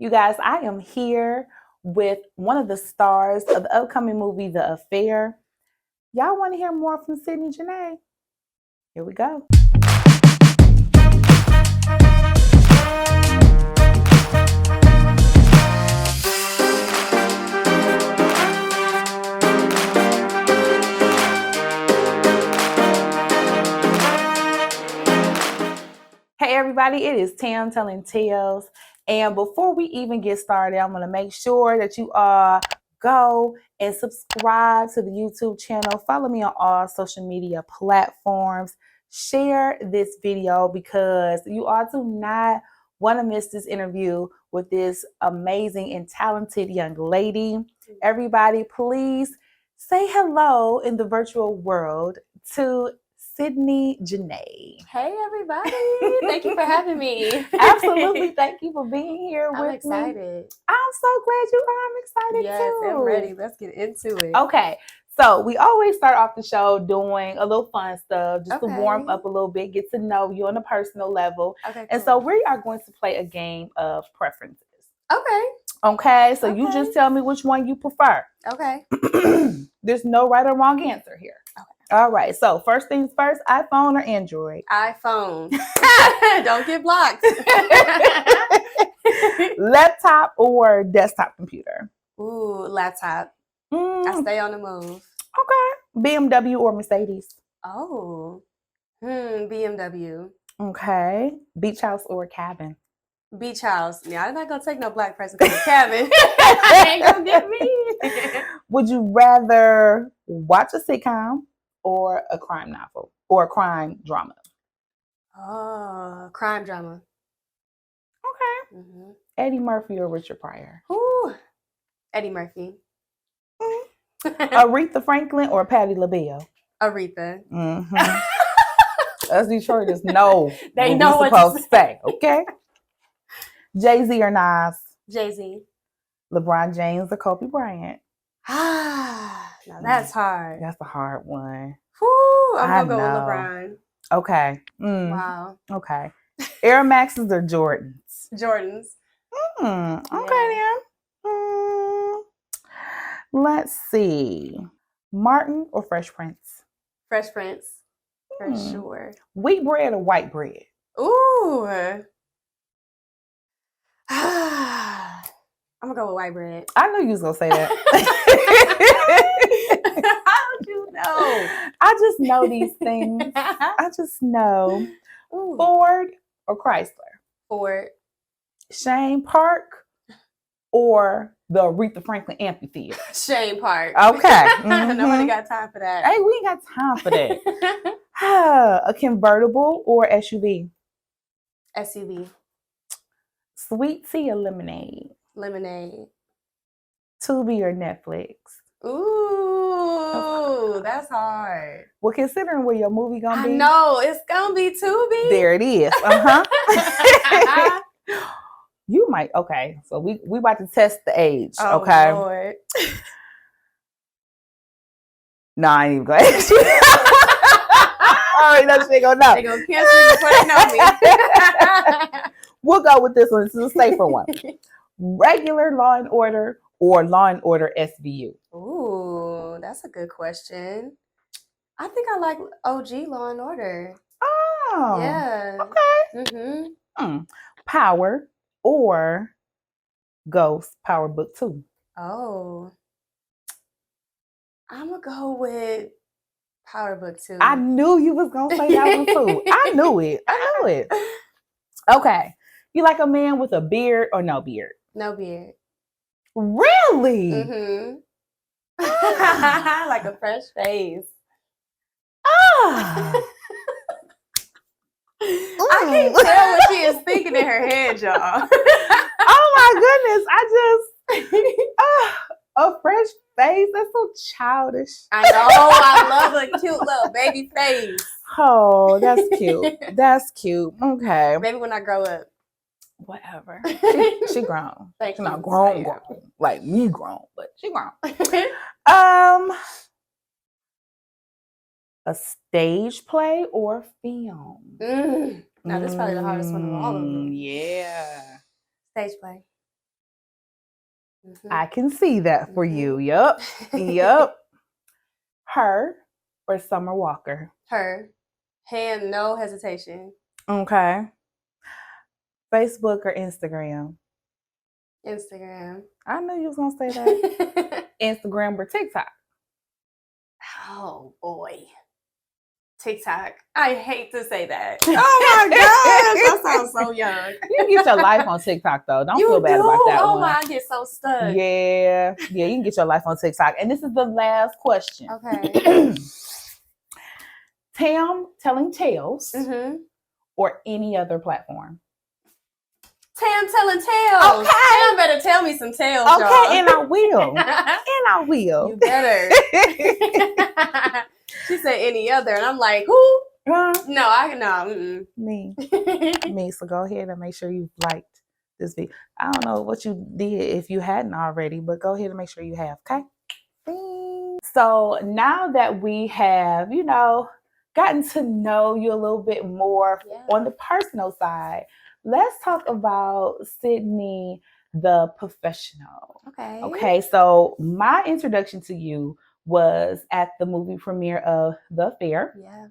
You guys, I am here with one of the stars of the upcoming movie, The Affair. Y'all want to hear more from Sydni Janee? Here we go. Hey everybody, it is Tam telling tales. And before we even get started, I'm going to make sure that you all go and subscribe to the YouTube channel. Follow me on all social media platforms. Share this video because you all do not want to miss this interview with this amazing and talented young lady. Everybody, please say hello in the virtual world to Sydni Janee. Hey everybody, thank you for having me. Absolutely, thank you for being here with me. I'm excited. I'm so glad you are. I'm excited yes, too. I'm ready. Let's get into it. Okay, so we always start off the show doing a little fun stuff just to Okay. warm up a little bit, get to know you on a personal level. Okay, And cool. so we are going to play a game of preferences. Okay. Okay, so you Okay. just tell me which one you prefer. Okay. There's no right or wrong answer here. Okay. All right, so first things first, iPhone or Android? iPhone. Don't get blocked. Laptop or desktop computer? Ooh, laptop. I stay on the move. Okay. BMW or Mercedes? Oh. BMW. Okay. Beach house or cabin? Beach house. Yeah, I'm not gonna take no black person to the cabin. Ain't gonna get me. Would you rather watch a sitcom or a crime novel or a crime drama? Oh, crime drama. Okay. Mm-hmm. Eddie Murphy or Richard Pryor? Ooh, Eddie Murphy. Aretha Franklin or Patti LaBelle? Aretha. Mm-hmm. Us Detroiters know they know what we're supposed to say, okay? Jay-Z or Nas? Jay-Z. LeBron James or Kobe Bryant? Now that's hard. That's a hard one. Whew, I'm going to go with LeBron. Okay. Wow. Okay. Air Maxes or Jordans? Jordans. Okay then. Let's see. Martin or Fresh Prince? Fresh Prince. For sure. Wheat bread or white bread? Ooh. I'm going to go with white bread. I knew you was going to say that. How did you know? I just know these things. I just know. Ooh. Ford or Chrysler? Ford. Shane Park or the Aretha Franklin Amphitheater? Shane Park. Okay. Nobody got time for that. Hey, we ain't got time for that. A convertible or SUV? SUV. Sweet tea or lemonade? Lemonade. Tubi or Netflix? Ooh, that's hard. Well, considering where your movie gonna be, I know it's gonna be Tubi. There it is. You might. Okay, so we about to test the age. Oh, okay. Lord. No, I ain't even gonna ask you. I already know she ain't gonna know. They gonna cancel me before they know me. We'll go with this one. This is a safer one. Regular Law and Order or Law and Order SVU? Ooh, that's a good question. I think I like OG Law and Order. Oh, yeah. Okay. Mm-hmm. Power or Ghost Power Book 2? Oh, I'm gonna go with Power Book 2. I knew you was gonna say that one too. I knew it. Okay. You like a man with a beard or no beard? No beard. Really? Mm-hmm. Like a fresh face. I can't tell what she is thinking in her head, y'all. Oh my goodness. A fresh face? That's so childish. I know. I love a cute little baby face. Oh, that's cute. That's cute. Okay. Maybe when I grow up. Whatever. She grown. Thank She's you. not grown. Like me grown, but she grown. A stage play or film? Now this is probably the hardest one of all of them. Yeah. Stage play. I can see that for you. Yup. Yup. Her or Summer Walker? Her. No hesitation. Okay. Facebook or Instagram? Instagram. I knew you was gonna say that. Instagram or TikTok? Oh boy. TikTok. I hate to say that. Oh my gosh, that sounds so young. You can get your life on TikTok though. Don't feel bad about that one. My, I get so stuck. Yeah, you can get your life on TikTok. And this is the last question. Okay. Telling tales or any other platform? Tam telling tales. Okay. Tam better tell me some tales. Okay, y'all. and I will. And I will. You better. She said any other, and I'm like, who? No. Mm-mm. Me. So go ahead and make sure you liked this video. I don't know what you did if you hadn't already, but go ahead and make sure you have. Okay. So now that we have, gotten to know you a little bit more on the personal side, let's talk about Sydney, the professional. Okay. So my introduction to you was at the movie premiere of The Affair. Yeah.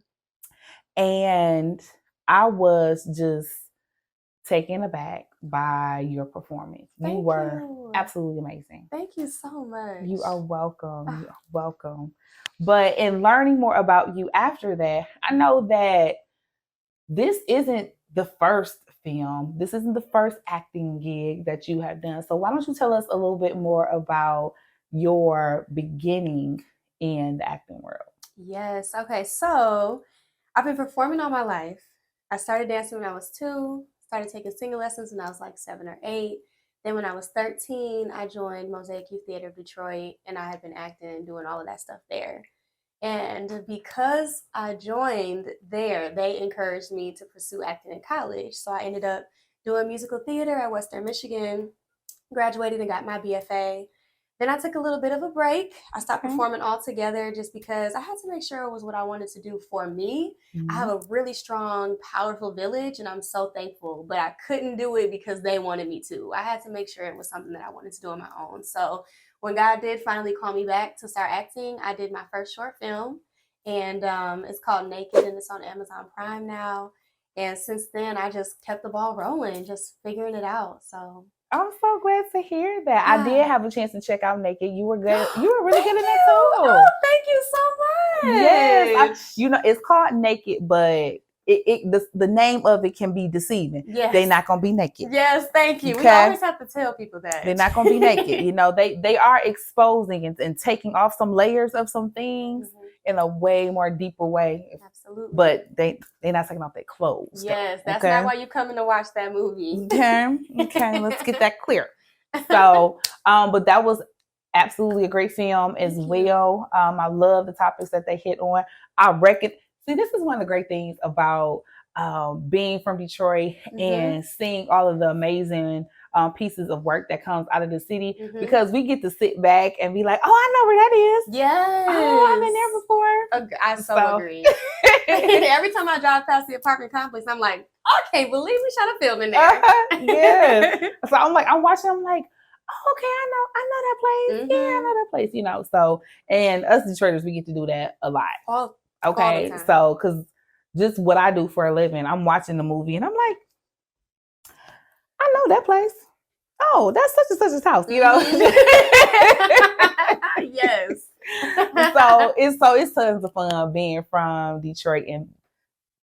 And I was just taken aback by your performance. You were absolutely amazing. Thank you so much. You are welcome. You are welcome. But in learning more about you after that, I know that this isn't the first film. This isn't the first acting gig that you have done. So why don't you tell us a little bit more about your beginning in the acting world? Yes. Okay. So I've been performing all my life. I started dancing when I was 2, started taking singing lessons when I was like 7 or 8. Then when I was 13, I joined Mosaic Youth Theater of Detroit, and I had been acting and doing all of that stuff there. And because I joined there, they encouraged me to pursue acting in college. So I ended up doing musical theater at Western Michigan, graduated and got my BFA. Then I took a little bit of a break. I stopped performing altogether just because I had to make sure it was what I wanted to do for me. I have a really strong, powerful village, and I'm so thankful, but I couldn't do it because they wanted me to. I had to make sure it was something that I wanted to do on my own. So when God did finally call me back to start acting, I did my first short film, and it's called Naked, and it's on Amazon Prime now. And since then, I just kept the ball rolling, just figuring it out. So I'm so glad to hear that. I did have a chance to check out Naked. You were good. You were really good in that too. Oh, thank you so much. Yes, it's called Naked, but the name of it can be deceiving. Yes. They're not gonna be naked. Yes, thank you. Okay? We always have to tell people that they're not gonna be naked. They are exposing and taking off some layers of some things in a way more deeper way. Absolutely. But they're not taking off their clothes. Yes, that's not why you're coming to watch that movie. Okay, let's get that clear. So, but that was absolutely a great film as well. I love the topics that they hit on. See, this is one of the great things about being from Detroit and seeing all of the amazing pieces of work that comes out of the city, because we get to sit back and be like, oh, I know where that is. Yes. Oh, I've been there before. I so agree. Every time I drive past the apartment complex, I'm like, I can't believe we shot a film in there. Yes. So I'm watching, I'm like, oh, okay, I know that place. Yeah, I know that place, So, and us Detroiters, we get to do that a lot. Okay, so because just what I do for a living, I'm watching the movie and I'm like, I know that place. Oh, that's such and such a house, Yes. So it's tons of fun being from Detroit and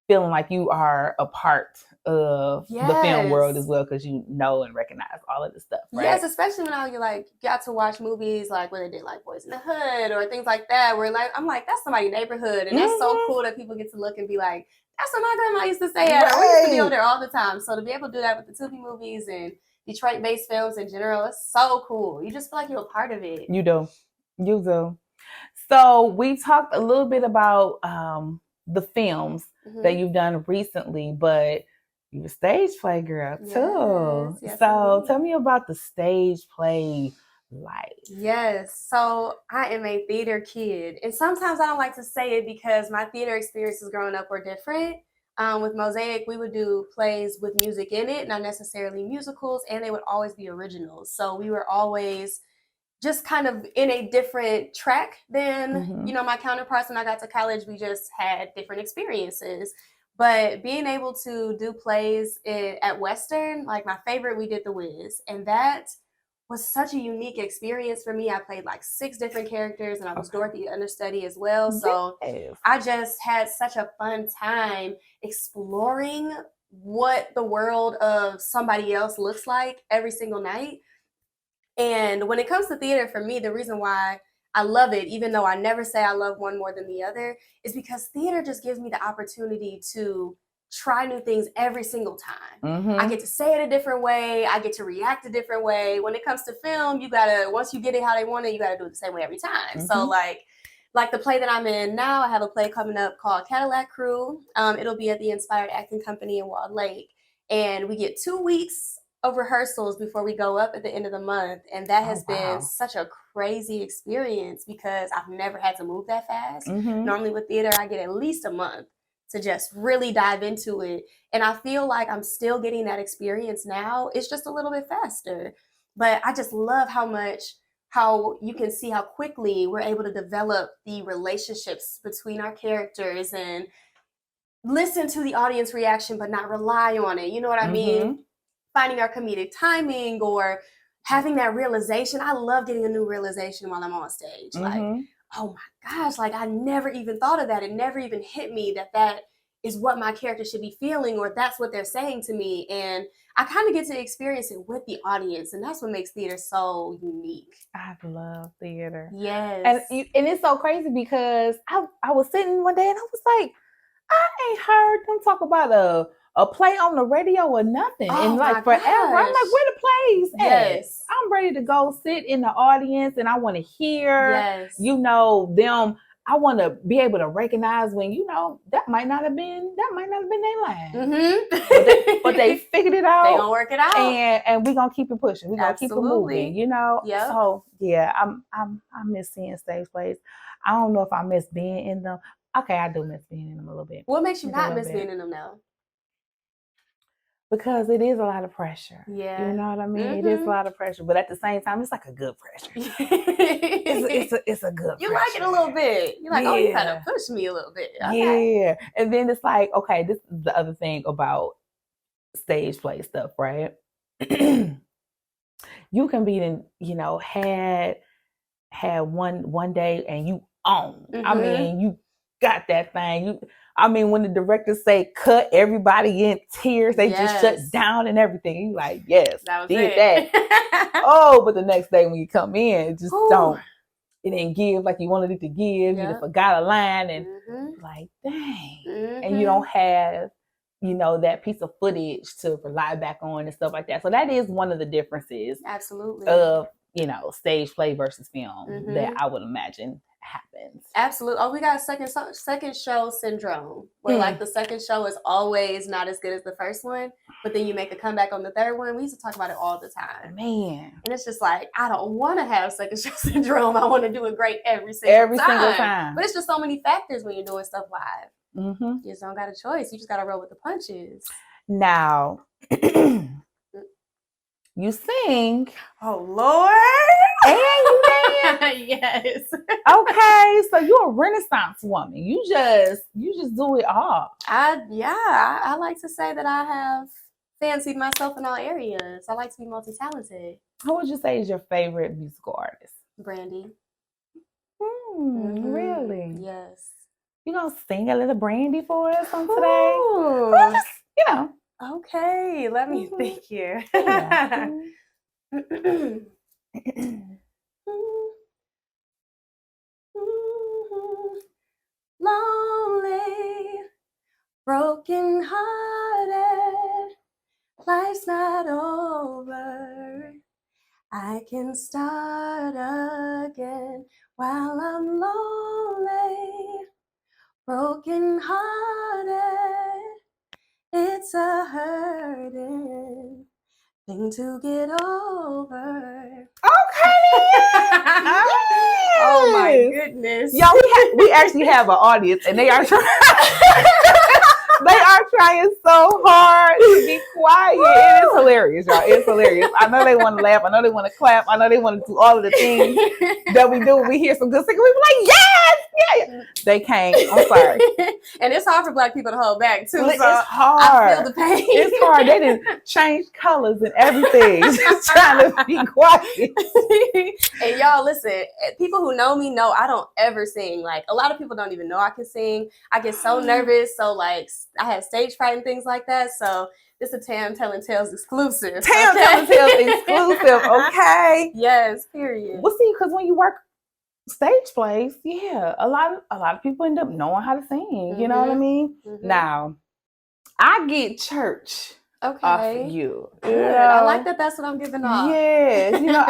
feeling like you are a part of the film world as well, because you know and recognize all of this stuff, right? Yes, especially when you got to watch movies like where they did like Boys in the Hood or things like that, where I'm like, that's somebody's neighborhood, and that's so cool that people get to look and be like, that's what my grandma used to stay at, or we used to be over there all the time. So to be able to do that with the Tubi movies and Detroit-based films in general, it's so cool. You just feel like you're a part of it. You do. So we talked a little bit about the films that you've done recently, but you're a stage play girl too. Yes, so indeed. Tell me about the stage play life. Yes. So I am a theater kid, and sometimes I don't like to say it because my theater experiences growing up were different. With Mosaic, we would do plays with music in it, not necessarily musicals, and they would always be originals. So we were always just kind of in a different track than, my counterparts. When I got to college, we just had different experiences. But being able to do plays at Western, like my favorite, we did The Wiz. And that was such a unique experience for me. I played like 6 different characters, and I was Dorothy understudy as well. So I just had such a fun time exploring what the world of somebody else looks like every single night. And when it comes to theater, for me, the reason why I love it, even though I never say I love one more than the other, is because theater just gives me the opportunity to try new things every single time. I get to say it a different way. I get to react a different way. When it comes to film, you gotta, once you get it how they want it, you gotta do it the same way every time. So like the play that I'm in now, I have a play coming up called Cadillac Crew. It'll be at the Inspired Acting Company in Walled Lake. And we get 2 weeks of rehearsals before we go up at the end of the month. And that has been such a crazy experience because I've never had to move that fast. Normally with theater, I get at least a month to just really dive into it. And I feel like I'm still getting that experience now. It's just a little bit faster. But I just love how you can see how quickly we're able to develop the relationships between our characters and listen to the audience reaction, but not rely on it. You know what I mean? Finding our comedic timing or having that realization. I love getting a new realization while I'm on stage. Like, oh my gosh, like I never even thought of that. It never even hit me that is what my character should be feeling, or that's what they're saying to me. And I kind of get to experience it with the audience. And that's what makes theater so unique. I love theater. Yes. And it's so crazy because I was sitting one day and I was like, I ain't heard them talk about a play on the radio or nothing. And like forever. I'm like, where the plays at? Yes. I'm ready to go sit in the audience and I want to hear, them. I want to be able to recognize when, that might not have been their line. But they figured it out. They gonna work it out. And we're gonna keep it pushing. We're gonna keep it moving, Yep. So yeah, I miss seeing stage plays. I don't know if I miss being in them. Okay, I do miss being in them a little bit. What makes you not miss being in them now? Because it is a lot of pressure. Yeah. You know what I mean? It is a lot of pressure. But at the same time, it's like a good pressure. it's a good you pressure. like it a little bit. You're like, you kind of push me a little bit. Okay. Yeah. And then it's like, okay, this is the other thing about stage play stuff, right? You can be in, had one day and you own. I mean, you got that thing. When the directors say cut, everybody in tears, they just shut down and everything. You like, yes, did that. But the next day when you come in, it just it didn't give like you wanted it to give. You just forgot a line and like, dang. And you don't have, that piece of footage to rely back on and stuff like that. So that is one of the differences. Absolutely. Of, stage play versus film that I would imagine happens. Absolutely. We got a second show syndrome where like the second show is always not as good as the first one, but then you make a comeback on the third one. We used to talk about it all the time. Man. And it's just like, I don't want to have second show syndrome. I want to do it great every single time. But it's just so many factors when you're doing stuff live. You just don't got a choice. You just got to roll with the punches. Now, you sing. Oh, Lord. And you dance. Yes. Okay, so you're a Renaissance woman. You just do it all. I like to say that I have fancied myself in all areas. I like to be multi-talented. Who would you say is your favorite musical artist? Brandy. Really? Yes. You gonna sing a little Brandy for us on today? Well, just, Okay, let me think here. Lonely, broken hearted, life's not over. I can start again while I'm lonely, broken hearted. It's a hurting thing to get over. Okay. Oh my goodness. Y'all, we actually have an audience and they are trying trying so hard to be quiet. It is hilarious, y'all. It's hilarious. I know they want to laugh. I know they want to clap. I know they want to do all of the things that we do when we hear some good singing. We be like, yes, yeah. They can't. I'm sorry. And it's hard for Black people to hold back too. It's So hard. I feel the pain. It's hard. They didn't change colors and everything. Just trying to be quiet. And y'all, listen, people who know me know I don't ever sing. Like, a lot of people don't even know I can sing. I get so nervous. So, like, I have stage fright and things like that. So, this is a Tam Telling Tales exclusive. Tam Telling Tales exclusive, okay? Yes, period. Well, see, because when you work stage plays, yeah, a lot of people end up knowing how to sing. You know what I mean? Now, I get church off you. Good. I like that. That's what I'm giving off. Yes, you know,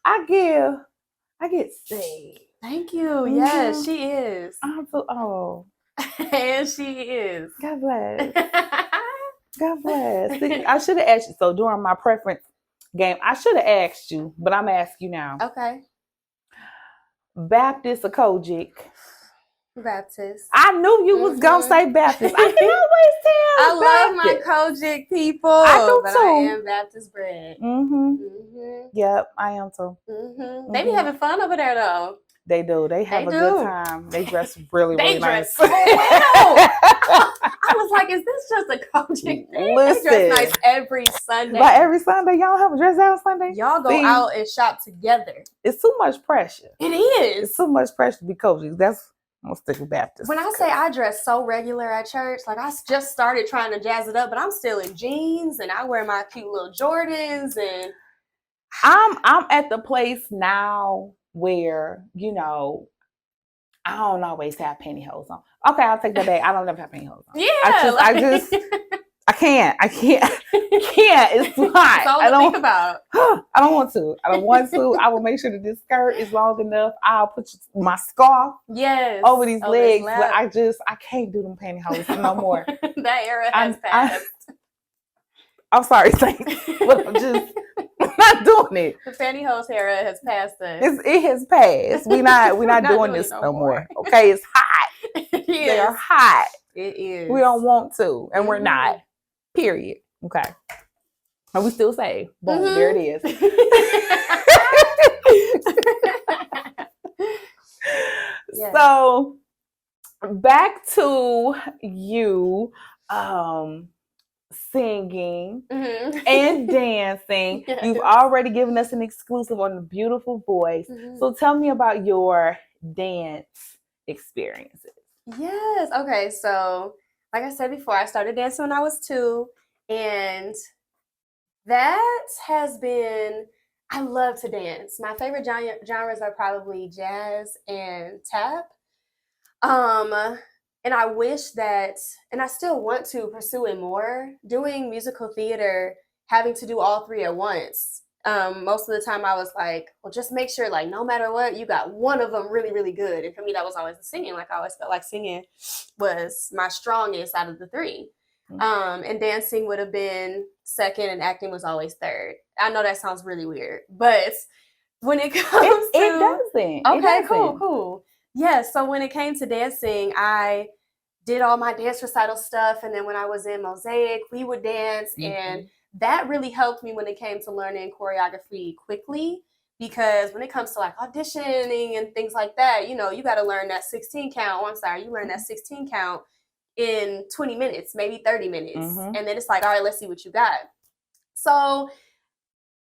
I get saved. Thank you. Yes, she is. And she is. God bless. God bless. See, I should have asked you. So during my preference game, I should have asked you, but I'm asking you now. Okay. Baptist or Kojic? Baptist. I knew you was gonna say Baptist. I can always tell. I love my Kojic people. I do but too. I am Baptist bred. Yep, I am too. They be having fun over there though. They do. They have a good time. They dress really nice. So well. I was like, is this just a Kojic thing? Listen, they dress nice every Sunday. Like every Sunday, y'all have a dress out Sunday? Y'all go out and shop together. It's too much pressure. It is. It's too much pressure to be Kojic. I'm gonna stick with Baptist. When I say I dress so regular at church, like I just started trying to jazz it up, but I'm still in jeans and I wear my cute little Jordans and I'm at the place now where, you know, I don't always have pantyhose on. Okay, I'll take that back. I don't ever have pantyhose on. Yeah. I can't. It's too hot. That's all I think about. I don't want to. I will make sure that this skirt is long enough. I'll put my scarf over these legs. But I can't do them pantyhose no more. That era has passed. I'm sorry, Saints, but I'm not doing it. The pantyhose era has passed us. It has passed. We're not doing this no more. Okay, it's hot. They are hot. It is. We don't want to, and we're not. Period. Okay. And we still say, boom, there it is. Yes. So back to you singing and dancing. Yes. You've already given us an exclusive on the beautiful voice. So tell me about your dance experiences. Yes. Okay. So like I said before, I started dancing when I was 2, and that has been, I love to dance. My favorite genres are probably jazz and tap. And I wish that, and I still want to pursue it more, doing musical theater, having to do all 3 at once. Most of the time I was like, well, just make sure, like, no matter what, you got one of them really, really good. And for me, that was always the singing. Like, I always felt like singing was my strongest out of the 3. And dancing would have been second, and acting was always third. I know that sounds really weird, but when it comes to... It doesn't. Okay, cool. Yeah, so when it came to dancing, I did all my dance recital stuff. And then when I was in Mosaic, we would dance. And that really helped me when it came to learning choreography quickly, because when it comes to like auditioning and things like that, you know, you got to learn that 16 count. You learn that 16 count in 20 minutes, maybe 30 minutes. And then it's like, all right, let's see what you got. So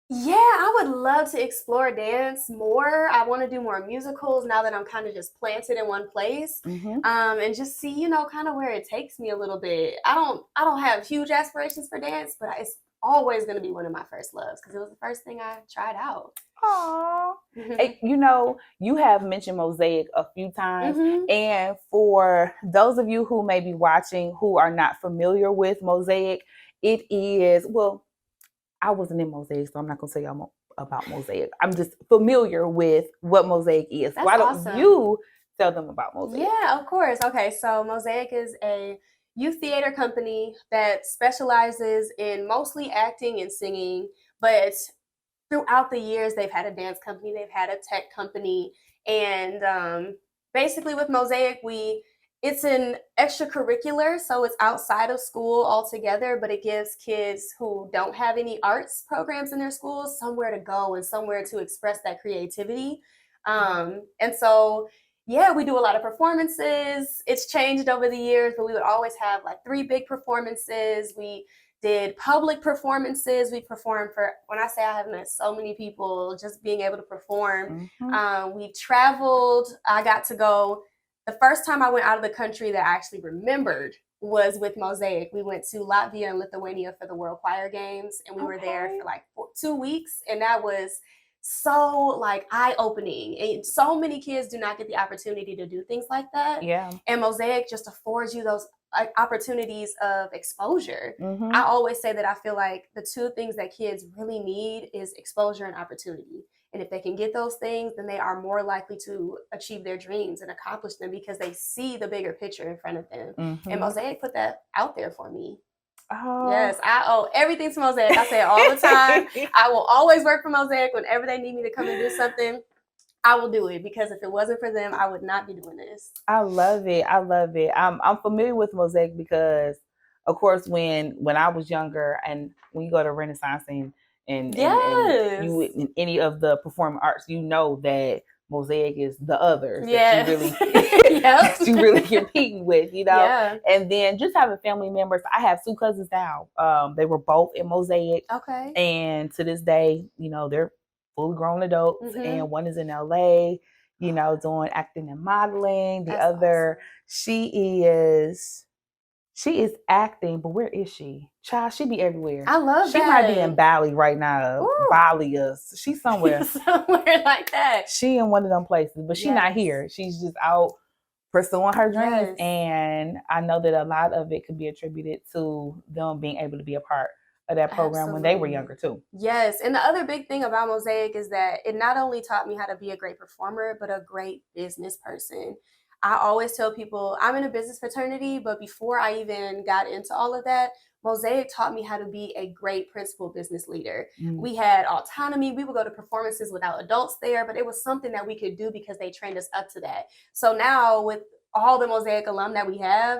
yeah, I would love to explore dance more. I want to do more musicals now that I'm kind of just planted in one place, and just see, you know, kind of where it takes me a little bit. I don't have huge aspirations for dance, but it's always going to be one of my first loves because it was the first thing I tried out. Aww. Hey, you know, you have mentioned Mosaic a few times, and for those of you who may be watching who are not familiar with Mosaic, it is, well, I wasn't in Mosaic, so I'm not going to tell you about Mosaic. I'm just familiar with what Mosaic is. That's Why don't awesome. You tell them about Mosaic? Yeah, of course. Okay, so Mosaic is a youth theater company that specializes in mostly acting and singing, but throughout the years, they've had a dance company, they've had a tech company, and basically with Mosaic, we It's an extracurricular, so it's outside of school altogether, but it gives kids who don't have any arts programs in their schools somewhere to go and somewhere to express that creativity. And so, yeah, we do a lot of performances. It's changed over the years, but we would always have like 3 big performances. We did public performances. We performed for, when I say I have met so many people, just being able to perform. We traveled. I got to go. The first time I went out of the country that I actually remembered was with Mosaic. We went to Latvia and Lithuania for the World Choir Games, and we were there for like 2 weeks, and that was so like eye-opening. And so many kids do not get the opportunity to do things like that. Yeah. And Mosaic just affords you those opportunities of exposure. I always say that I feel like the 2 things that kids really need is exposure and opportunity. And if they can get those things, then they are more likely to achieve their dreams and accomplish them because they see the bigger picture in front of them. And Mosaic put that out there for me. Oh. Yes, I owe everything to Mosaic. I say it all the time. I will always work for Mosaic. Whenever they need me to come and do something, I will do it, because if it wasn't for them, I would not be doing this. I love it. I love it. I'm familiar with Mosaic because, of course, when I was younger, and when you go to Renaissance and you in any of the performing arts, you know that Mosaic is the others that you really competing with, you know. Yeah. And then just having family members. I have 2 cousins now. They were both in Mosaic. Okay. And to this day, you know, they're fully grown adults, and one is in LA, you know, doing acting and modeling. The other, awesome. She is acting, but where is she? Child, she be everywhere. I love she that. She might be in Bali right now. Ooh. Bali is. She's somewhere. Somewhere like that. She in one of them places, but she's not here. She's just out pursuing her dreams. And I know that a lot of it could be attributed to them being able to be a part of that program when they were younger too. Yes. And the other big thing about Mosaic is that it not only taught me how to be a great performer, but a great business person. I always tell people I'm in a business fraternity, but before I even got into all of that, Mosaic taught me how to be a great principal business leader. We had autonomy. We would go to performances without adults there, but it was something that we could do because they trained us up to that. So now with all the Mosaic alum that we have,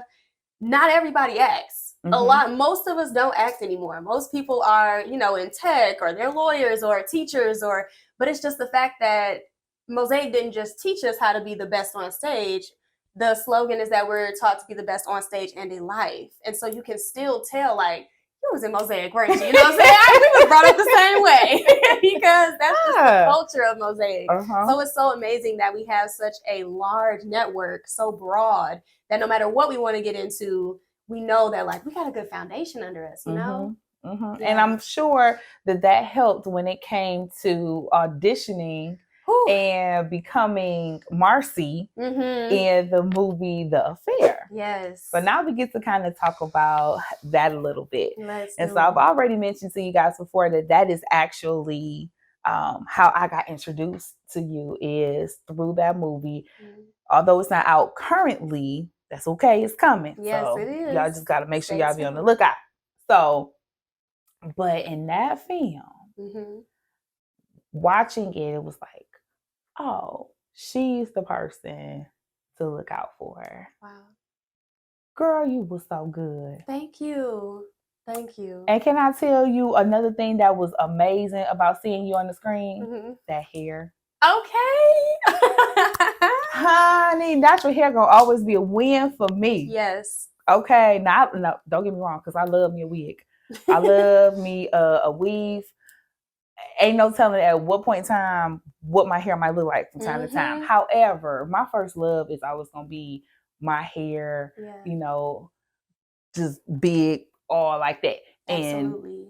not everybody acts. Most of us don't act anymore. Most people are, you know, in tech, or they're lawyers or teachers, but it's just the fact that Mosaic didn't just teach us how to be the best on stage. The slogan is that we're taught to be the best on stage and in life. And so you can still tell, like, you was in Mosaic, weren't you? You know what I'm saying? We was brought up the same way because that's just the culture of Mosaic. So it's so amazing that we have such a large network, so broad, that no matter what we want to get into, we know that, like, we got a good foundation under us, you know? Yeah. And I'm sure that helped when it came to auditioning and becoming Marcie in the movie The Affair. Yes. So now we get to kind of talk about that a little bit. So I've already mentioned to you guys before that is actually how I got introduced to you, is through that movie. Although it's not out currently, that's okay. It's coming. Yes, so it is. Y'all just got to make sure y'all be on the lookout. So, but in that film, watching it, it was like, oh, she's the person to look out for. Wow. Girl, you were so good. Thank you. Thank you. And can I tell you another thing that was amazing about seeing you on the screen? That hair. Okay. Honey, natural hair gonna always be a win for me. Yes. Okay. Now, no, don't get me wrong, because I love me a wig. I love me a weave. Ain't no telling at what point in time what my hair might look like from time to time. However, my first love is always gonna be my hair, you know, just big, all like that. Absolutely.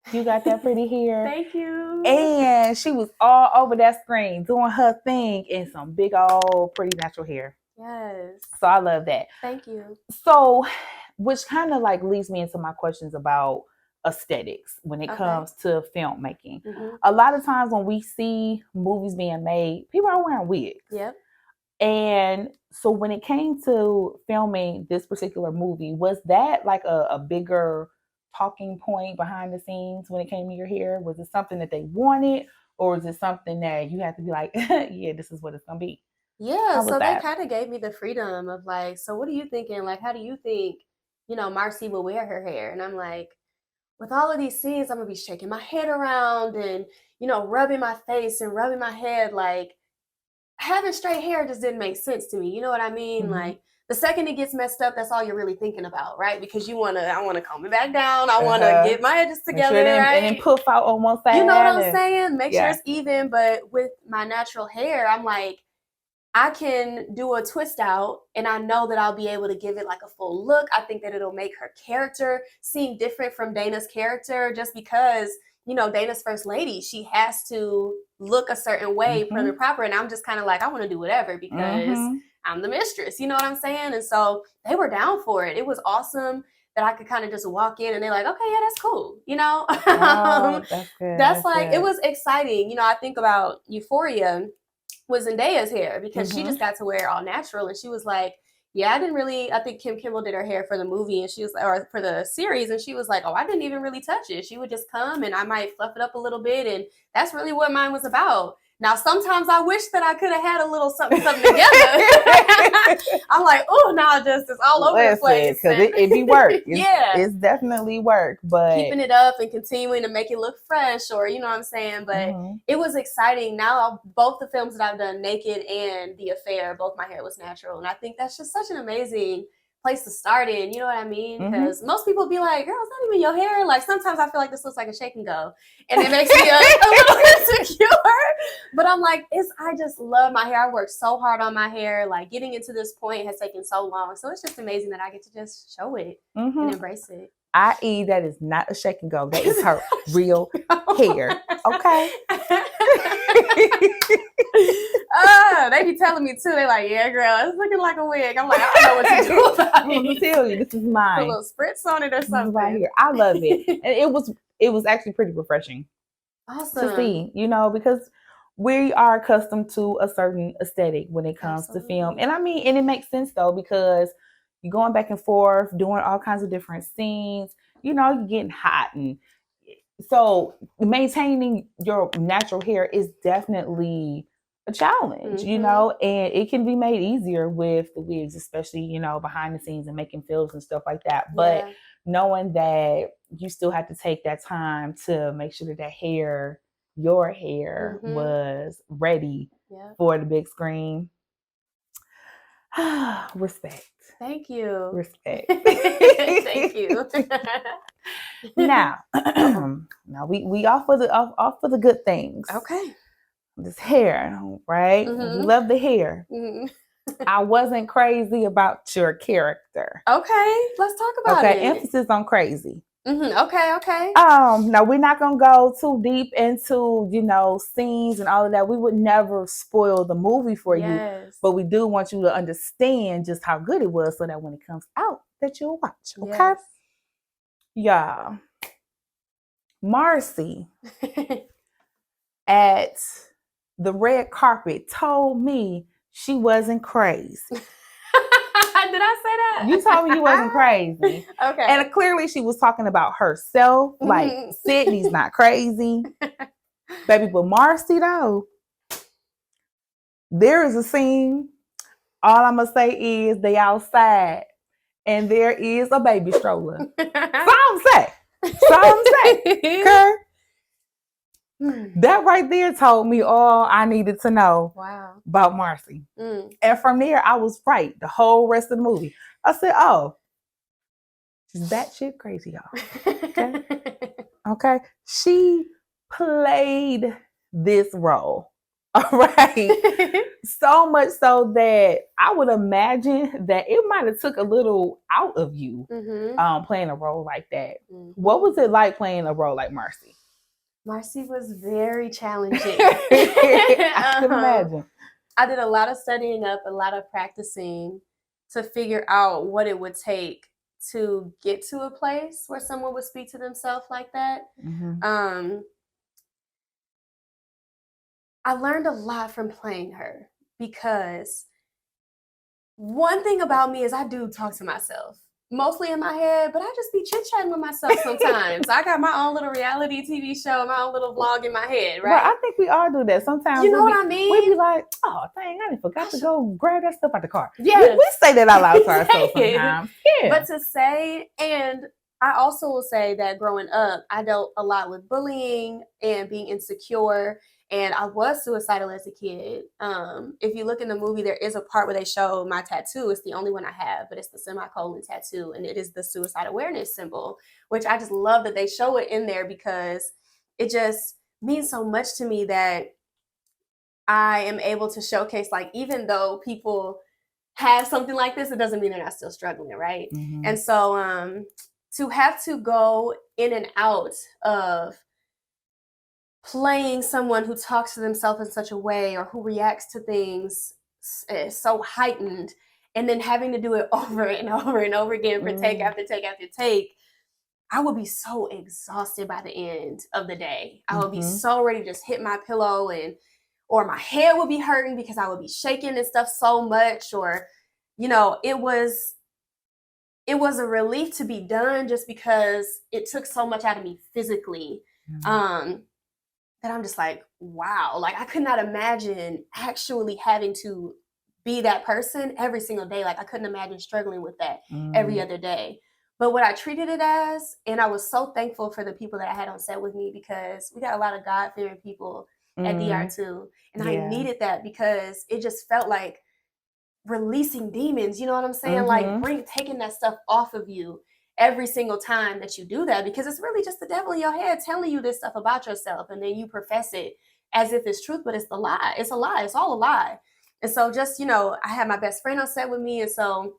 And you got that pretty hair. Thank you. And she was all over that screen doing her thing in some big old pretty natural hair. Yes. So I love that. Thank you. So, which kind of like leads me into my questions about aesthetics when it comes to filmmaking. A lot of times when we see movies being made, people are wearing wigs. Yep. And so when it came to filming this particular movie, was that like a bigger talking point behind the scenes when it came to your hair? Was it something that they wanted, or was it something that you had to be like, yeah, this is what it's gonna be? Yeah, How was so they that? kind of gave me the freedom of like, so what are you thinking? Like, how do you think, Marcie will wear her hair? And I'm like, with all of these scenes, I'm gonna be shaking my head around and, rubbing my face and rubbing my head. Like, having straight hair just didn't make sense to me. You know what I mean? Mm-hmm. Like, the second it gets messed up, that's all you're really thinking about, right? Because I wanna comb it back down. I wanna get my edges Make sure together, and then right? puff out on one You know what side. I'm saying? Make sure Yeah. it's even. But with my natural hair, I'm like, I can do a twist out and I know that I'll be able to give it like a full look. I think that it'll make her character seem different from Dana's character just because, Dana's first lady, she has to look a certain way, prim and proper. And I'm just kind of like, I want to do whatever because I'm the mistress. You know what I'm saying? And so they were down for it. It was awesome that I could kind of just walk in and they're like, okay, yeah, that's cool. Oh, that's good. That's like, it was exciting. I think about Euphoria was Zendaya's hair because she just got to wear it all natural. And she was like, yeah, I think Kim Kimmel did her hair for the movie and she was, or for the series. And she was like, oh, I didn't even really touch it. She would just come and I might fluff it up a little bit. And that's really what mine was about. Now, sometimes I wish that I could have had a little something together. I'm like, oh, now just it's all over the place. Because it be work. Yeah. It's definitely work. But keeping it up and continuing to make it look fresh or, you know what I'm saying? But it was exciting. Now, both the films that I've done, Naked and The Affair, both my hair was natural. And I think that's just such an amazing place to start in, you know what I mean? Because most people be like, girl, it's not even your hair. Like, sometimes I feel like this looks like a shake and go. And it makes me a little insecure. But I'm like, I just love my hair. I worked so hard on my hair. Like, getting into this point has taken so long. So it's just amazing that I get to just show it and embrace it. I.e., that is not a shake and go. That is her real hair. Okay. They be telling me too. They're like, yeah, girl, it's looking like a wig. I'm like, I don't know what to do about it. I'm going to tell you, this is mine. Put a little spritz on it or something. Right here. I love it. And it was actually pretty refreshing. Awesome. To see, because we are accustomed to a certain aesthetic when it comes to film. And and it makes sense though, because you're going back and forth, doing all kinds of different scenes, you're getting hot. And so maintaining your natural hair is definitely a challenge, and it can be made easier with the wigs, especially, behind the scenes and making films and stuff like that. But knowing that you still have to take that time to make sure that your hair was ready for the big screen. Respect. Thank you. Respect. Thank you. Now we off for the good things. Okay. This hair, right? We love the hair. I wasn't crazy about your character. Okay, let's talk about it. Emphasis on crazy. Okay. Now we're not gonna go too deep into scenes and all of that. We would never spoil the movie for you, but we do want you to understand just how good it was, so that when it comes out, that you'll watch. Okay, yeah. Marcie at the red carpet told me she wasn't crazy. Did I say that? You told me you wasn't crazy. Okay. And clearly she was talking about herself. Like, Sydney's not crazy. Baby, but Marcie though, there is a scene. All I'm going to say is they outside and there is a baby stroller. Some say. Okay? That right there told me all I needed to know about Marcie. And from there, I was right the whole rest of the movie. I said, oh, she's batshit crazy, y'all. Okay? She played this role. All right? So much so that I would imagine that it might have took a little out of you playing a role like that. What was it like playing a role like Marcie? Marcie was very challenging. I can imagine. I did a lot of studying up, a lot of practicing to figure out what it would take to get to a place where someone would speak to themselves like that. I learned a lot from playing her, because one thing about me is I do talk to myself. mostly in my head, but I just be chit-chatting with myself sometimes. I got my own little reality TV show, my own little vlog in my head, right? But I think we all do that. Sometimes you know what I mean? we be like, oh, dang, I forgot to go grab that stuff out the car. Yeah. We say that out loud to ourselves sometimes. Yeah. But to say, and I also will say that growing up, I dealt a lot with bullying and being insecure. And I was suicidal as a kid. If you look in the movie, there is a part where they show my tattoo. It's the only one I have, but it's the semicolon tattoo, and it is the suicide awareness symbol, which I just love that they show it in there because it just means so much to me that I am able to showcase, like, even though people have something like this, it doesn't mean they're not still struggling, right? Mm-hmm. And so to have to go in and out of playing someone who talks to themselves in such a way or who reacts to things so heightened, and then having to do it over and over and over again for take after take after take, I would be so exhausted by the end of the day. I would be so ready to just hit my pillow, or my head would be hurting because I would be shaking and stuff so much, or, you know, it was a relief to be done just because it took so much out of me physically. That I'm just like, wow, like I could not imagine actually having to be that person every single day. Like I couldn't imagine struggling with that every other day. But what I treated it as, and I was so thankful for the people that I had on set with me, because we got a lot of God-fearing people at DR2. And I needed that because it just felt like releasing demons, you know what I'm saying? Like taking that stuff off of you every single time that you do that, because it's really just the devil in your head telling you this stuff about yourself, and then you profess it as if it's truth, but it's the lie. It's a lie. It's all a lie. And so just, you know, I had my best friend on set with me, and so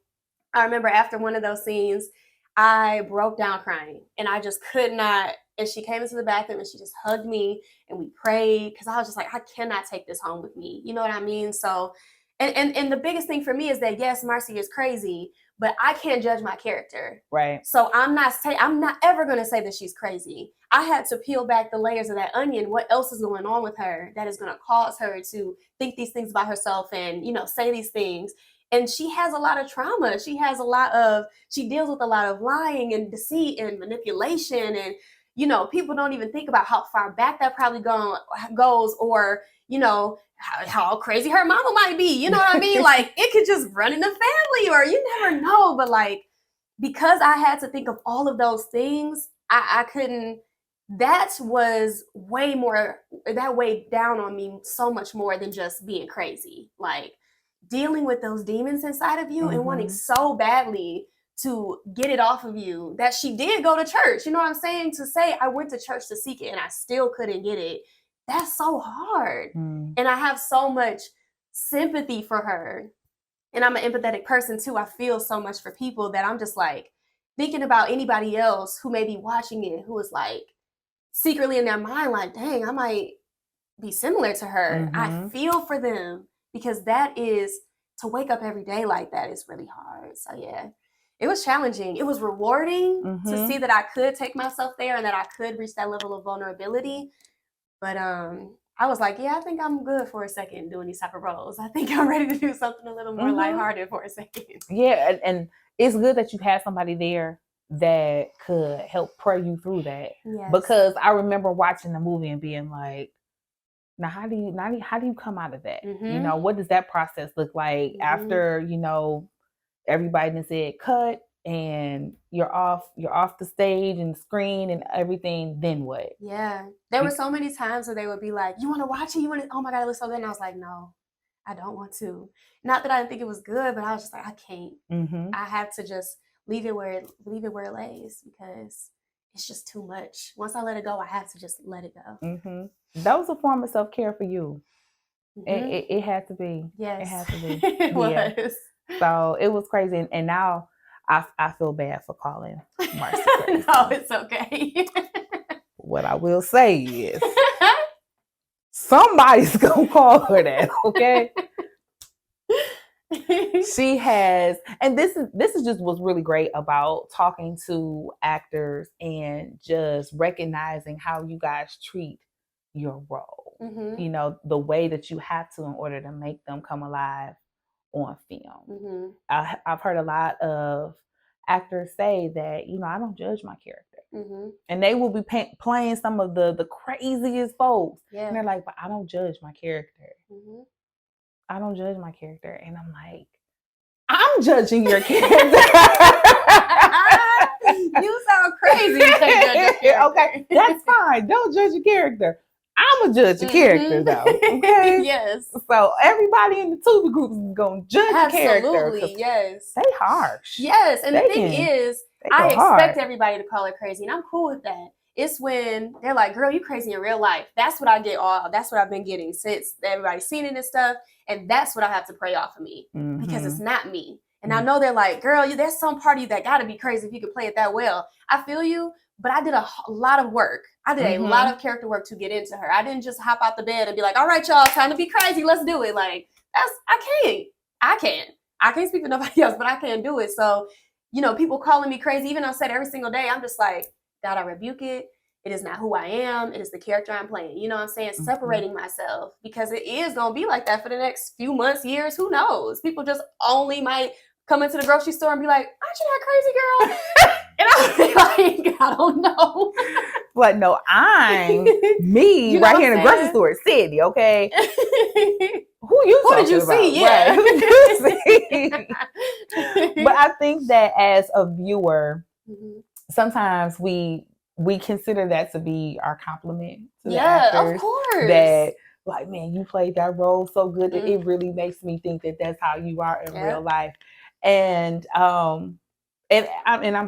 I remember after one of those scenes, I broke down crying, and I just could not. And she came into the bathroom and she just hugged me, and we prayed, because I was just like, I cannot take this home with me. You know what I mean? So, and the biggest thing for me is that, yes, Marcie is crazy, but I can't judge my character. Right. So I'm not ever going to say that she's crazy. I had to peel back the layers of that onion. What else is going on with her that is going to cause her to think these things about herself and, you know, say these things? And she has a lot of trauma. She deals with a lot of lying and deceit and manipulation. And, you know, people don't even think about how far back that probably goes, or, you know, how crazy her mama might be. You know what I mean? Like, it could just run in the family, or you never know. But like, because I had to think of all of those things, I couldn't. That was way more. That weighed down on me so much more than just being crazy. Like, dealing with those demons inside of you and wanting so badly to get it off of you, that she did go to church. You know what I'm saying? To say I went to church to seek it and I still couldn't get it. That's so hard. And I have so much sympathy for her. And I'm an empathetic person too. I feel so much for people that I'm just like thinking about anybody else who may be watching it, who is like secretly in their mind, like, dang, I might be similar to her. I feel for them, because that is, to wake up every day like that is really hard. So yeah, it was challenging. It was rewarding to see that I could take myself there and that I could reach that level of vulnerability. But I was like, yeah, I think I'm good for a second doing these type of roles. I think I'm ready to do something a little more lighthearted for a second. Yeah, and it's good that you had somebody there that could help pray you through that. Yes. Because I remember watching the movie and being like, now how do you come out of that? You know, what does that process look like after, you know, everybody done said cut and you're off the stage and the screen and everything, then what? Yeah. There were so many times where they would be like, you want to watch it? Oh my God, it looks so good. And I was like, no, I don't want to. Not that I didn't think it was good, but I was just like, I can't. I have to just leave it where it lays, because it's just too much. Once I let it go, I have to just let it go. That was a form of self-care for you. It had to be. Yes. It had to be. It was. So it was crazy. And now I feel bad for calling Marcie crazy. No, it's okay. What I will say is somebody's going to call her that, okay? She has, and this is just what's really great about talking to actors and just recognizing how you guys treat your role. You know, the way that you have to in order to make them come alive on film. I've heard a lot of actors say that, I don't judge my character. Mm-hmm. And they will be playing some of the craziest folks. Yeah. And they're like, but I don't judge my character. Mm-hmm. I don't judge my character. And I'm like, I'm judging your character. You sound crazy. You can't judge your character. Okay, that's fine. Don't judge your character. I'm going to judge your character, though. Okay? Yes. So everybody in the Tubi group is going to judge the character. Absolutely, yes. They harsh. Yes, and the thing is, I expect everybody to call it crazy, and I'm cool with that. It's when they're like, girl, you crazy in real life. That's what I get that's what I've been getting since everybody's seen it and stuff, and that's what I have to pray off of me, because it's not me. And I know they're like, girl, there's some part of you that got to be crazy if you could play it that well. I feel you, but I did a lot of work. I did a lot of character work to get into her. I didn't just hop out the bed and be like, all right, y'all, time to be crazy. Let's do it. Like, I can't speak for nobody else, but I can't do it. So, people calling me crazy, even though I said every single day, I'm just like, God, I rebuke it. It is not who I am. It is the character I'm playing. You know what I'm saying? Separating myself, because it is going to be like that for the next few months, years. Who knows? People just only might come into the grocery store and be like, aren't you that crazy girl? And I'll be like, I don't know. But no, I'm me right here in the grocery store, Sydney, okay? Who did you see? Yeah. Right. Who did you see? But I think that as a viewer, sometimes we consider that to be our compliment to the actors. Of course. That, like, man, you played that role so good that it really makes me think that that's how you are in real life. And I'm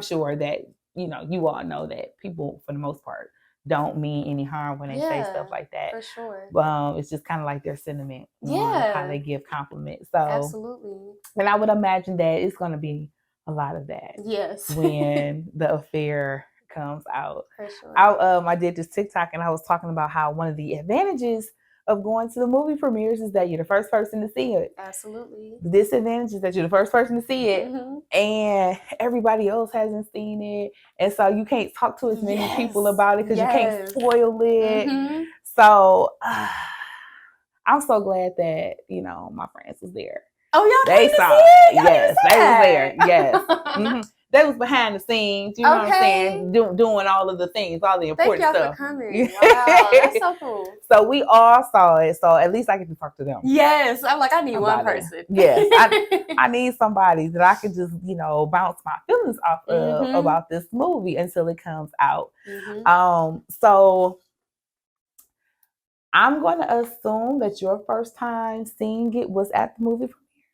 sure that, you all know that people, for the most part, don't mean any harm when they say stuff like that. For sure. It's just kind of like their sentiment. How they give compliments. So, absolutely. And I would imagine that it's going to be a lot of that. Yes. When the affair comes out. For sure. I did this TikTok and I was talking about how one of the advantages of going to the movie premieres is that you're the first person to see it. Absolutely. The disadvantage is that you're the first person to see it, and everybody else hasn't seen it, and so you can't talk to as many people about it because you can't spoil it. So I'm so glad that my friends was there. Oh, y'all they saw it. Yes, they was there. Yes. They was behind the scenes, you know what I'm saying, doing all of the things, all the important stuff. Thank y'all for coming. Wow, that's so cool. So we all saw it, so at least I get to talk to them. Yes, I'm like, I need one person. Yes, I need somebody that I can just, bounce my feelings off of about this movie until it comes out. So I'm going to assume that your first time seeing it was at the movie premiere.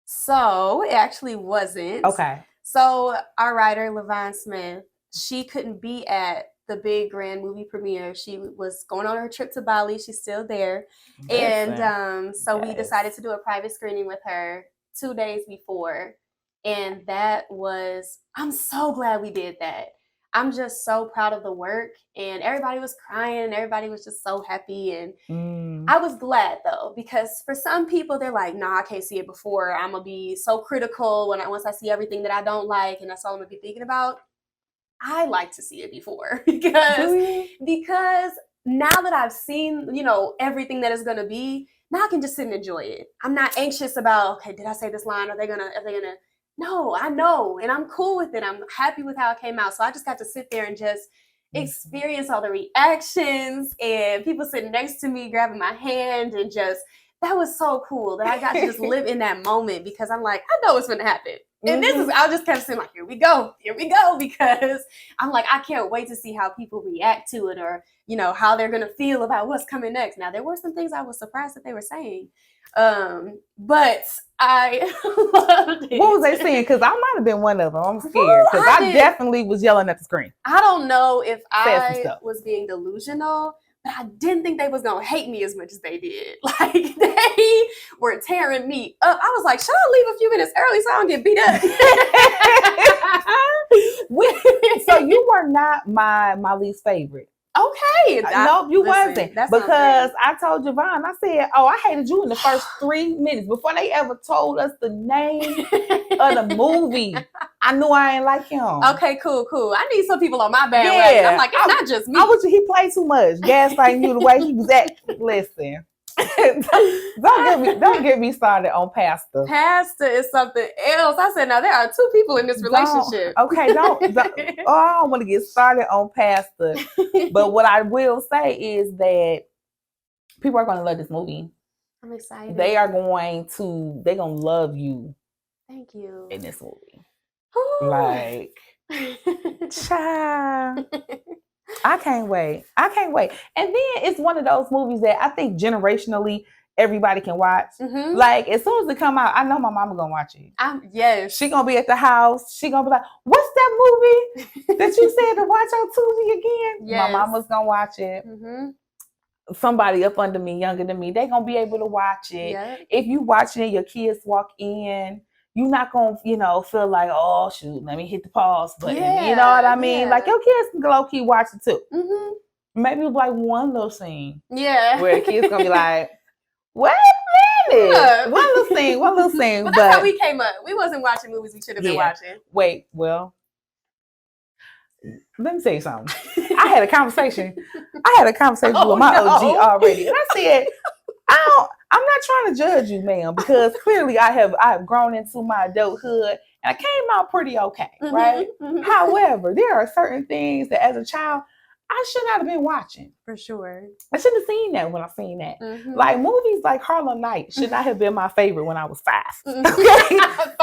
So it actually wasn't. Okay. So our writer, Levon Smith, she couldn't be at the big grand movie premiere. She was going on her trip to Bali. She's still there. And so we decided to do a private screening with her 2 days before. And I'm so glad we did that. I'm just so proud of the work, and everybody was crying and everybody was just so happy. And I was glad though, because for some people they're like, nah, I can't see it before. I'm gonna be so critical once I see everything that I don't like, and that's all I'm gonna be thinking about. I like to see it before because now that I've seen, everything that is gonna be, now I can just sit and enjoy it. I'm not anxious about, okay, did I say this line? Are they gonna No, I know, and I'm cool with it. I'm happy with how it came out. So I just got to sit there and just experience all the reactions and people sitting next to me, grabbing my hand, and that was so cool that I got to just live in that moment, because I'm like, I know what's going to happen. And I just kept saying like, here we go, because I'm like, I can't wait to see how people react to it, or, how they're going to feel about what's coming next. Now, there were some things I was surprised that they were saying. But I loved it. What was they saying? Because I might have been one of them. I'm scared because I definitely was yelling at the screen. I don't know if I was being delusional, but I didn't think they was gonna hate me as much as they did. Like, they were tearing me up. I was like, should I leave a few minutes early so I don't get beat up? So you were not my least favorite. Okay. No, you wasn't. Because I told Javon, I said, I hated you in the first 3 minutes. Before they ever told us the name of the movie, I knew I ain't like him. Okay, cool. I need some people on my bandwagon. I'm like, it's not just me. He played too much. Gaslighting you the way he was acting. Listen. don't get me started on pastor. Pastor is something else. I said, now there are two people in this relationship. Oh, I don't want to get started on pastor. But what I will say is that people are going to love this movie. I'm excited. They're going to love you. Thank you. In this movie. Ooh. Like, child. I can't wait. And then it's one of those movies that I think generationally everybody can watch. Mm-hmm. Like, as soon as it come out, I know my mama gonna watch it. Yes. She gonna be at the house. She gonna be like, what's that movie that you said to watch on Tubi again? Yes. My mama's gonna watch it. Mm-hmm. Somebody up under me, younger than me, they gonna be able to watch it. Yep. If you watching it, your kids walk in, you're not gonna, feel like, oh shoot, let me hit the pause button. Yeah, you know what I mean? Yeah. Like your kids can low key watch it too. Mm-hmm. Maybe like one little scene. Yeah. Where the kids gonna be like, wait a minute. Yeah. One little scene. But that's how we came up. We wasn't watching movies we should have been watching. Wait, well, let me tell you something. I had a conversation with my OG already. And I said, I'm not trying to judge you, ma'am, because clearly I have grown into my adulthood and I came out pretty okay, right? Mm-hmm. However, there are certain things that as a child I should not have been watching. For sure. I shouldn't have seen that when I seen that. Mm-hmm. Like movies like Harlem Night should not have been my favorite when I was 5. Mm-hmm. Okay? 5?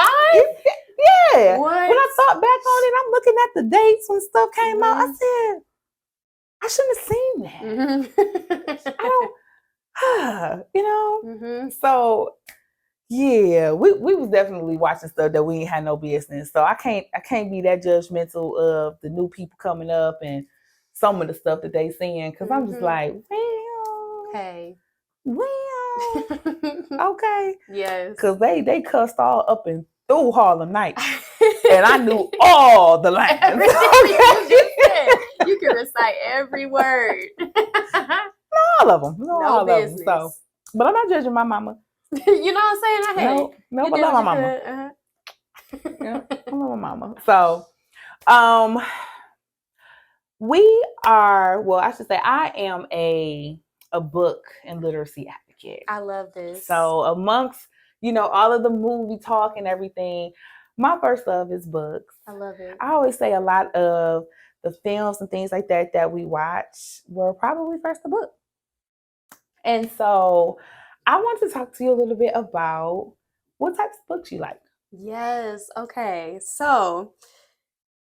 Yeah. What? When I thought back on it, I'm looking at the dates when stuff came out. I said, I shouldn't have seen that. Mm-hmm. I don't. Mm-hmm. So yeah, we was definitely watching stuff that we ain't had no business. So I can't be that judgmental of the new people coming up and some of the stuff that they seeing, because I'm just like, okay, yes, because they cussed all up and through Harlem Night, and I knew all the lines. Everything you just said, you can recite every word. All of them. No business. Of them. So, but I'm not judging my mama. You know what I'm saying? No, but I love my mama. Yeah, I love my mama. So, I am a book and literacy advocate. I love this. So amongst, all of the movie talk and everything, my first love is books. I love it. I always say a lot of the films and things like that we watch were probably first a book. And so I want to talk to you a little bit about what types of books you like. Yes. Okay. So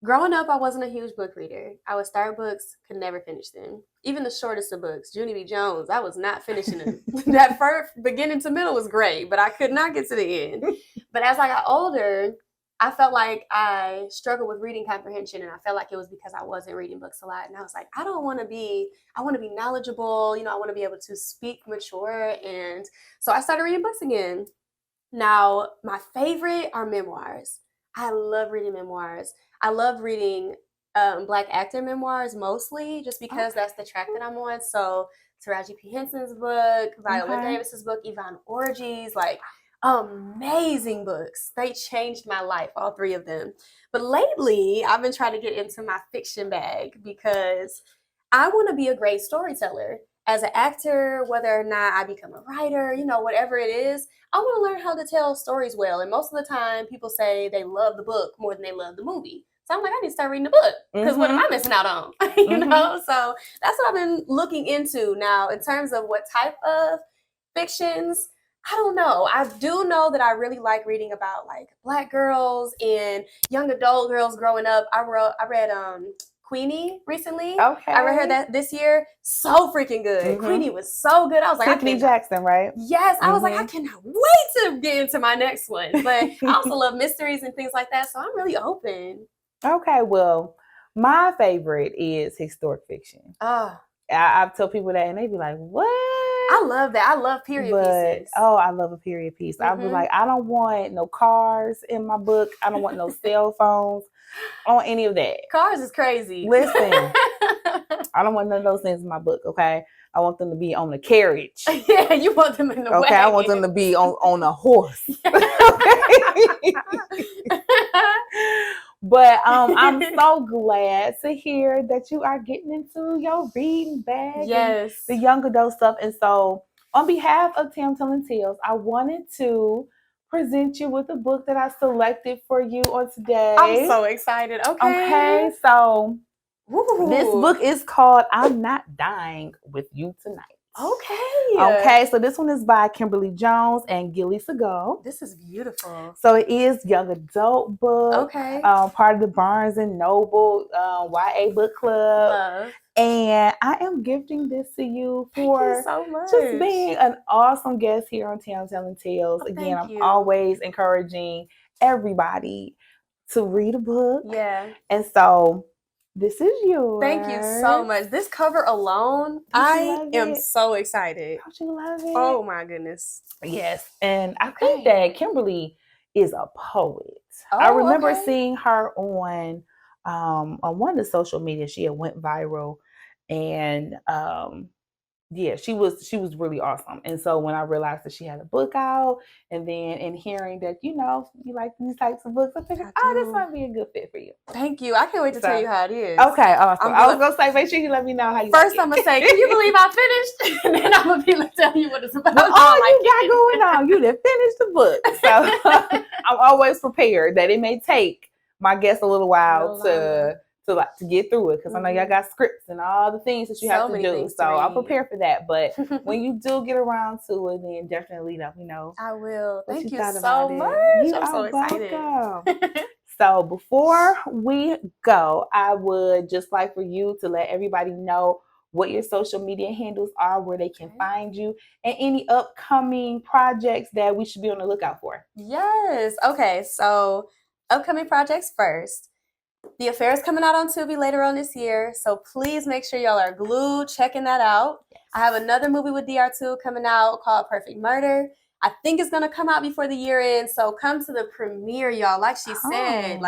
growing up, I wasn't a huge book reader. I would start books, could never finish them. Even the shortest of books, Junie B. Jones, I was not finishing them. That first beginning to middle was great, but I could not get to the end. But as I got older, I felt like I struggled with reading comprehension, and I felt like it was because I wasn't reading books a lot. And I was like, I want to be knowledgeable. I want to be able to speak mature. And so I started reading books again. Now, my favorite are memoirs. I love reading memoirs. I love reading Black actor memoirs mostly, just because that's the track that I'm on. So Taraji P. Henson's book, Viola Davis's book, Yvonne Orji's, like amazing books. They changed my life, all 3 of them. But lately, I've been trying to get into my fiction bag because I want to be a great storyteller. As an actor, whether or not I become a writer, whatever it is, I want to learn how to tell stories well. And most of the time, people say they love the book more than they love the movie. So I'm like, I need to start reading the book, because what am I missing out on? So that's what I've been looking into now. In terms of what type of fictions, I don't know. I do know that I really like reading about like Black girls and young adult girls growing up. I read Queenie recently. Okay. I read her that this year. So freaking good. Queenie was so good. I was like, Sydni Jackson, right? Yes. I was like, I cannot wait to get into my next one. But I also love mysteries and things like that. So I'm really open. Okay. Well, my favorite is historic fiction. I've told people that and they be like, what? I love that. I love period pieces. I love a period piece. I be like, I don't want no cars in my book. I don't want no cell phones. I don't want any of that. Cars is crazy. Listen, I don't want none of those things in my book, okay? I want them to be on a carriage. Yeah, you want them in the wagon. Okay, I want them to be on a horse. But I'm so glad to hear that you are getting into your reading bag. Yes. The young adult stuff. And so on behalf of Tam Telling Tales, I wanted to present you with a book that I selected for you on today. I'm so excited. Okay, so this Ooh. book is called I'm Not Dying with You Tonight. Okay, so this one is by Kimberly Jones and Gilly Segal. This is beautiful. So it is young adult book, Okay. part of the Barnes and Noble YA book club. Love. And I am gifting this to you Thank for you so much. just being an awesome guest here on Tam Telling Tales. Oh, Again, thank I'm you. always encouraging everybody to read a book. Yeah. And so this is yours. Thank you so much. This cover alone, I am so excited. Don't you love it? Oh my goodness. Yes. And I think that Kimberly is a poet. Oh, I remember okay. seeing her on one of the social media. She had went viral, and yeah, she was really awesome. And so when I realized that she had a book out, and then in hearing that, you know, you like these types of books, I figured, this might be a good fit for you. Thank you. I can't wait to tell you how it is. Okay, awesome. I was gonna say, make sure you let me know how you first like it. I'm gonna say, can you believe I finished? And then I'm gonna be like, tell you what it's about. But all you got going on, you done finished the book. So I'm always prepared that it may take my guests a little while to get through it, because I know y'all got scripts and all the things that you have to do. So I'll prepare for that. But when you do get around to it, then definitely let me know. I will. Thank you so so much. You I'm so excited. So before we go, I would just like for you to let everybody know what your social media handles are, where they can find you, and any upcoming projects that we should be on the lookout for. Yes. Okay. So upcoming projects first. The Affair is coming out on Tubi later on this year, so please make sure y'all are glued checking that out. Yes. I have another movie with DR2 coming out called Perfect Murder. I think it's gonna come out before the year ends, so come to the premiere, y'all. Like she said,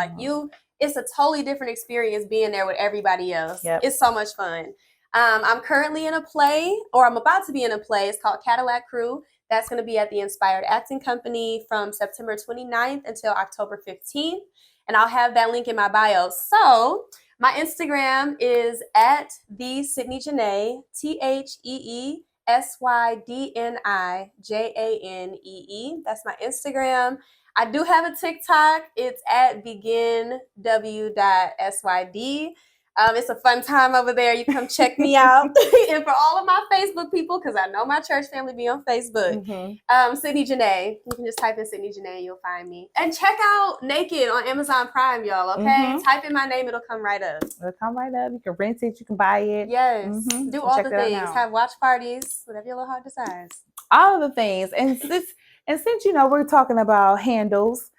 it's a totally different experience being there with everybody else. Yep. It's so much fun. I'm currently in a play, or I'm about to be in a play. It's called Cadillac Crew. That's going to be at the Inspired Acting Company from September 29th until October 15th. And I'll have that link in my bio. So my Instagram is at the Sydni Janee, TheSydniJanee. That's my Instagram. I do have a TikTok. It's at beginw.syd. It's a fun time over there. You come check me out. And for all of my Facebook people, because I know my church family be on Facebook, Sydni Janee. You can just type in Sydni Janee and you'll find me. And check out Naked on Amazon Prime, y'all, okay? Type in my name, it'll come right up. It'll come right up. You can rent it, you can buy it. Yes. Do all the things. Have watch parties, whatever your little heart decides. All of the things. And since you know we're talking about handles,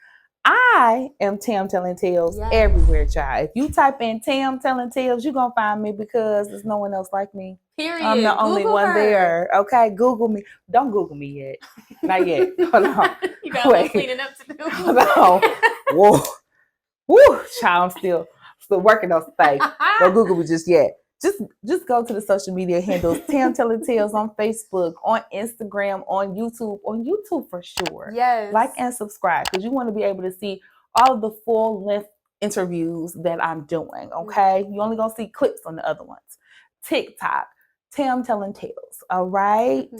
I am Tam Telling Tales everywhere, child. If you type in Tam Telling Tales, you're going to find me, because there's no one else like me. Period. I'm the only one there. Okay, Google me. Don't Google me yet. Not yet. Hold on. You got a little cleaning up to do. Hold on. Whoa. Woo, child, I'm still working on some things. Don't Google me just yet. Just go to the social media handles, Tam Telling Tales on Facebook, on Instagram, on YouTube for sure. Yes. Like and subscribe, because you want to be able to see all of the full length interviews that I'm doing. Okay, you only gonna see clips on the other ones. TikTok, Tam Telling Tales. All right,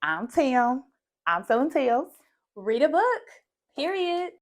I'm Tam. I'm telling tales. Read a book. Period.